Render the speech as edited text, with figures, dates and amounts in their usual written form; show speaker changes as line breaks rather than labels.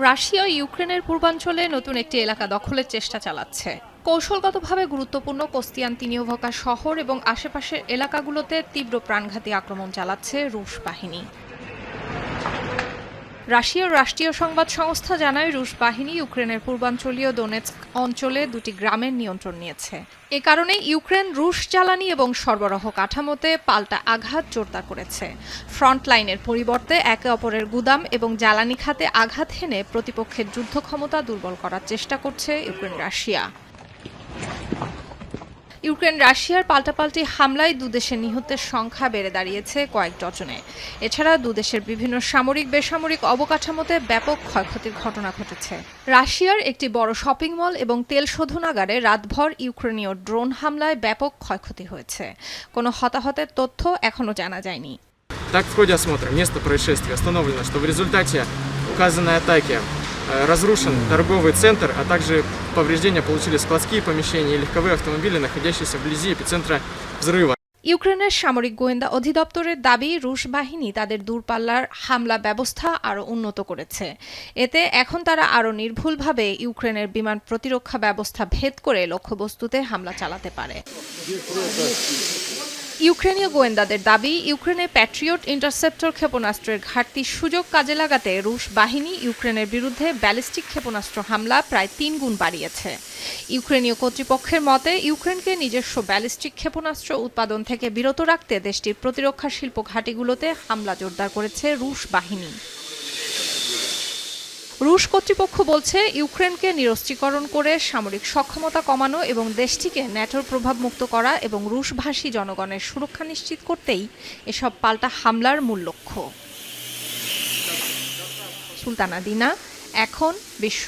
Russia ইউক্রেনের পূর্বাঞ্চলে নতুন একটি এলাকা দখলের চেষ্টা চালাচ্ছে। কৌশলগতভাবে গুরুত্বপূর্ণ কোস্তিয়ান্তিনিওভকা শহর এবং আশেপাশের এলাকাগুলোতে তীব্র প্রাণঘাতী আক্রমণ চালাচ্ছে রুশ বাহিনী। রাশিয়ার রাষ্ট্রীয় সংবাদ সংস্থা জানায়, রুশ বাহিনী ইউক্রেনের পূর্বাঞ্চলীয় দোনেৎস্ক অঞ্চলে দুটি গ্রামের নিয়ন্ত্রণ নিয়েছে। এ কারণে ইউক্রেন রুশ জ্বালানি এবং সরবরাহ কাঠামোতে পাল্টা আঘাত জোরদার করেছে। ফ্রন্ট লাইনের পরিবর্তে একে অপরের গুদাম এবং জ্বালানি খাতে আঘাত হেনে প্রতিপক্ষের যুদ্ধ ক্ষমতা দুর্বল করার চেষ্টা করছে রাশিয়া। ইউক্রেন রাশিয়ার পাল্টাপাল্টি হামলায় দুদেশের নিহতের সংখ্যা বেড়ে দাঁড়িয়েছে কয়েক ডজনে। এছাড়া দুদেশের বিভিন্ন সামরিক বেসামরিক অবকাঠামোতে ব্যাপক ক্ষয়ক্ষতির ঘটনা ঘটেছে। রাশিয়ার একটি বড় শপিং মল এবং তেল শোধনাগারে রাতভর ইউক্রেনীয় ড্রোন হামলায় ব্যাপক ক্ষয়ক্ষতি হয়েছে। কোনো হতাহতের তথ্য এখনো জানা যায়নি।
Так, в ходе осмотра места происшествия установлено, что в результате указанной атаки разрушен торговый центр, а также повреждения получили складские помещения и легковые автомобили, находящиеся вблизи эпицентра взрыва.
ইউক্রেনের সামরিক গোয়েন্দা অধিদপ্তরের দাবি, রুশ বাহিনী তাদের দূরপাল্লার হামলা ব্যবস্থা আরও উন্নত করেছে। এতে এখন তারা আরও নির্ভুলভাবে ইউক্রেনের বিমান প্রতিরক্ষা ব্যবস্থা ভেদ করে লক্ষ্যবস্তুতে হামলা চালাতে পারে। ইউক্রেনীয় গোয়েন্দাদের দাবি, ইউক্রেনের প্যাট্রিয়ট ইন্টারসেপ্টর ক্ষেপণাস্ত্রের ঘাটতির সুযোগ কাজে লাগাতে রুশ বাহিনী ইউক্রেনের বিরুদ্ধে ব্যালিস্টিক ক্ষেপণাস্ত্র হামলা প্রায় 3 গুণ বাড়িয়েছে। ইউক্রেনীয় কর্তৃপক্ষের মতে, ইউক্রেনকে নিজস্ব ব্যালিস্টিক ক্ষেপণাস্ত্র উৎপাদন থেকে বিরত রাখতে দেশটির প্রতিরক্ষা শিল্প ঘাঁটিগুলোতে হামলা জোরদার করেছে রুশ বাহিনী। রুশ কর্তৃপক্ষ বলছে, ইউক্রেনকে নিরস্ত্রীকরণ করে সামরিক সক্ষমতা কমানো এবং দেশটিকে ন্যাটোর প্রভাবমুক্ত করা এবং রুশভাষী জনগণের সুরক্ষা নিশ্চিত করতেই এসব পাল্টা হামলার মূল লক্ষ্য। সুলতানা দিনা, এখন বিশ্ব।